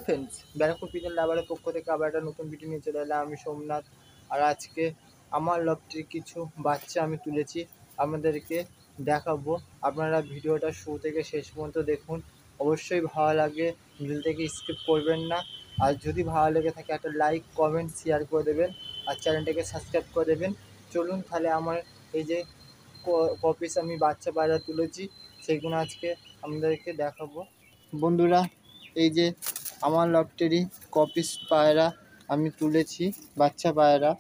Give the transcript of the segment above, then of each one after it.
Friends, Barrackpore pigeon লাভারের পক্ষ থেকে আবার একটা নতুন ভিডিও নিয়ে চলে এলাম। আমি সোমনাথ, আর আজকে আমার লফটের কিছু বাচ্চা আমি তুলেছি, আপনাদেরকে দেখাবো। আপনারা ভিডিওটা শুরু থেকে শেষ পর্যন্ত দেখুন, অবশ্যই ভালো লাগে, মিডিল থেকে স্কিপ করবেন না। আর যদি ভালো লেগে থাকে একটা লাইক কমেন্ট শেয়ার করে দেবেন, আর চ্যানেলটাকে সাবস্ক্রাইব করে দেবেন। চলুন তাহলে আমার এই যে কপিস আমি বাচ্চা পায়রা তুলেছি সেগুলো আজকে আপনাদেরকে দেখাবো। বন্ধুরা, এই যে আমার লফটেরই কপিস পায়রা আমি তুলেছি, বাচ্চা পায়রা,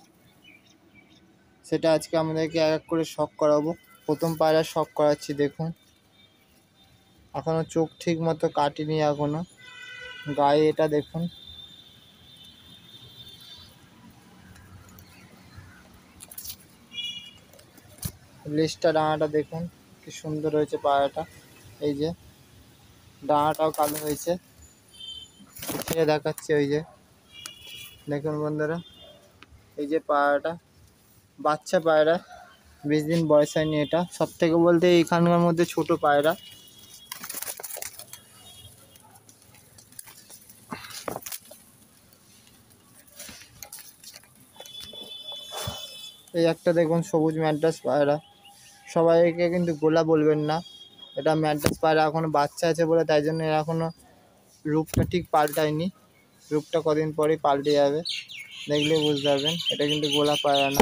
সেটা আজকে আমাদেরকে এক এক করে শখ করাবো। প্রথম পায়রা শখ করাচ্ছি, দেখুন এখনও চোখ ঠিক মতো কাটিনি, এখনও গায়ে এটা দেখুন, লেজটা ডানাটা দেখুন কি সুন্দর হয়েছে পায়রাটা। এই যে ডানাটাও কালো হয়েছে, ছেড়ে দেখাচ্ছে, ওই যে দেখুন বন্ধুরা, এই যে পায়রাটা বাচ্চা পায়রা, 20 দিন বয়স হয়নি। এটা সব থেকে বলতে এইখানকার মধ্যে ছোট পায়রা। এই একটা দেখুন সবুজ ম্যাড্রাস পায়রা, সবাইকে কিন্তু গোলা বলবেন না, এটা ম্যাড্রাস পায়রা, এখনও বাচ্চা আছে বলে তাই জন্য এর এখনও রূপটা ঠিক পাল্টায়নি, রূপটা কদিন পরেই পাল্টে যাবে, দেখলে বুঝতে পারবেন। এটা কিন্তু গোলা পায়রা না।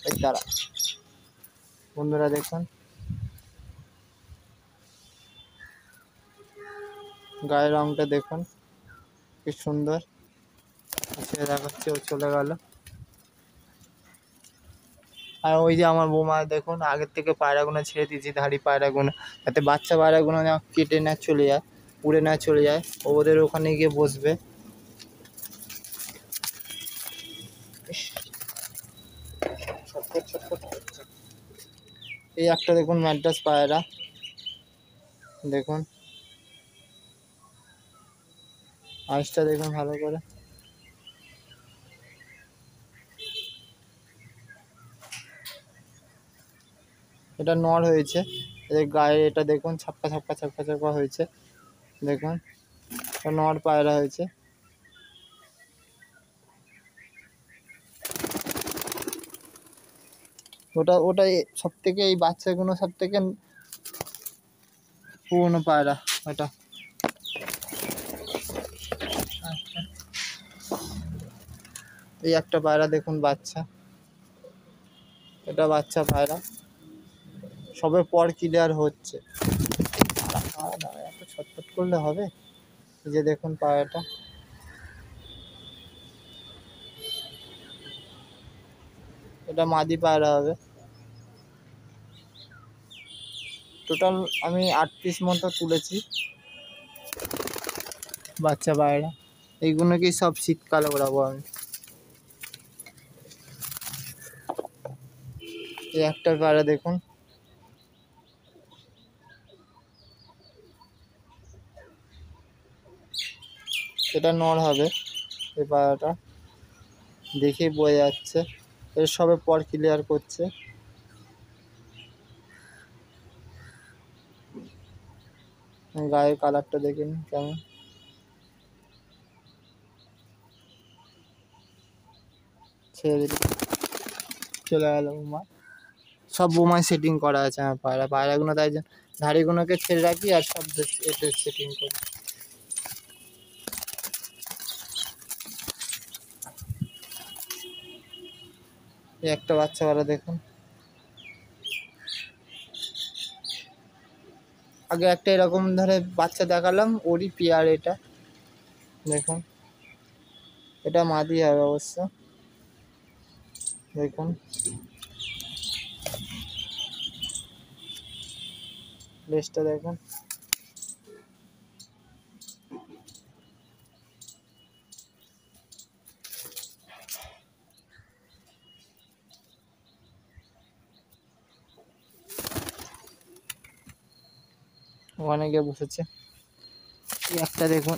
এই তারা বন্ধুরা দেখুন, গায়ের রংটা দেখুন কি সুন্দর, ছেড়ে দেখাচ্ছে, ও চলে গেল। আর ওই যে আমার বৌমা দেখুন, আগের থেকে পায়রাগুলো ছেড়ে দিয়েছি, ধাড়ি পায়রাগুলো, যাতে বাচ্চা পায়রাগুলো না কেটে না চলে যায়, উড়ে না চলে যায়, ওদের ওখানে গিয়ে বসবে। এই একটা দেখুন ম্যাড্রাস পায়রা, দেখুন আঁশটা দেখুন ভালো করে, এটা নড় হয়েছে, এদের গায়ে এটা দেখুন ছাপ্পা ছাপ্পা ছাপ্পা ছাপ্পা হয়েছে, দেখুন নড় পায়রা হয়েছে। ওটাই সব থেকে, এই বাচ্চাগুলো সব থেকে পুরনো পায়রা ওটা। এই একটা পায়রা দেখুন বাচ্চা, এটা বাচ্চা পায়রা, সবে পর ক্লিয়ার হচ্ছে, এত ছটফট করলে হবে। এই যে দেখুন পায়রাটা, এটা মাদি পায়রা হবে। টোটাল আমি 8 পিস মতো তুলেছি বাচ্চা পায়রা, এইগুলোকেই সব শীতকালে ওড়াবো আমি। এই একটা পায়রা দেখুন, এটা নর হবে, এই পায়রাটা দেখেই বোঝা যাচ্ছে, এর সবে পর ক্লিয়ার করছে। গায়ের কালারটা দেখুন কেমন, ছেড়ে দিল, চলে গেল বোমা। সব বোমায় সেটিং করা আছে আমার পায়রাগুলো, তাই জন্য ধাড়িগুলোকে ছেড়ে রাখি আর সব এতে সেটিং করি। এই একটা বাচ্চা পায়রা দেখুন, আগে একটা এরকম ধরে বাচ্চা দেখালাম, ওরই পেয়ার এটা দেখুন, এটা মাদি হবে অবশ্য, দেখুন লেজটা দেখুন, ওখানে গিয়ে বসেছে। এই একটা দেখুন,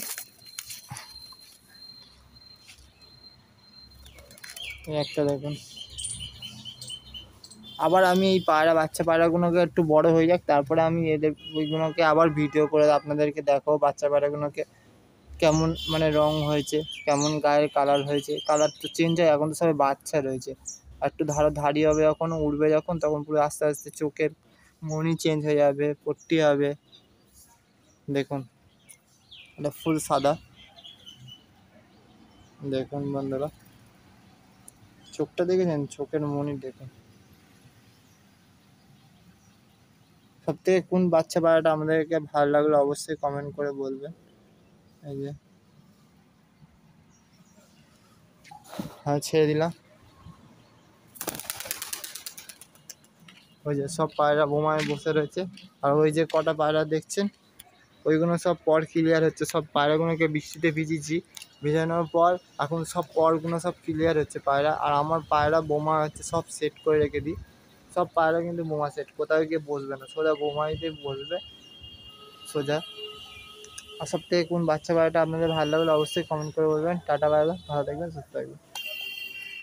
এই একটা দেখুন। আবার আমি এই বাচ্চা পায়রাগুলোকে একটু বড় হয়ে যাক, তারপরে আমি এদের ওইগুলোকে আবার ভিডিও করে আপনাদেরকে দেখাবো, বাচ্চা পায়রাগুলোকে কেমন মানে রং হয়েছে, কেমন গায়ের কালার হয়েছে। কালার তো চেঞ্জ হয়, এখন তো সবাই বাচ্চা রয়েছে, আর একটু ধাড়ি হবে যখন, উড়বে যখন, তখন পুরো আস্তে আস্তে চোখের মনি চেঞ্জ হয়ে যাবে, পট্টি হবে। দেখুন এটা ফুল সাদা, দেখুন বন্ধুরা চোখটা দেখেছেন, চোখের মনি দেখুন। সব থেকে কোন বাচ্চা পায়রাটা আমাদেরকে ভালো লাগলো অবশ্যই কমেন্ট করে বলবেন। এই যে হ্যাঁ ছেড়ে দিলাম। ওই যে সব পায়রা বোমায় বসে রয়েছে, আর ওই যে কটা পায়রা দেখছেন ওইগুলো সব পর ক্লিয়ার হচ্ছে। সব পায়রাগুলোকে বৃষ্টিতে ভিজিয়েছি, ভিজানোর পর এখন সব পরগুলো সব ক্লিয়ার হচ্ছে পায়রা। আর আমার পায়রা বোমা হচ্ছে সব সেট করে রেখে দিই। সব পায়রা কিন্তু বোমা সেট, কোথাও গিয়ে বসবে না, সোজা বোমাইতে বসবে সোজা। আর সব থেকে কোন বাচ্চা পায়রাটা আপনাদের ভালো লাগলো অবশ্যই কমেন্ট করে বলবেন। টাটা বাই বাই, ভালো থাকবেন, সুস্থ থাকবেন।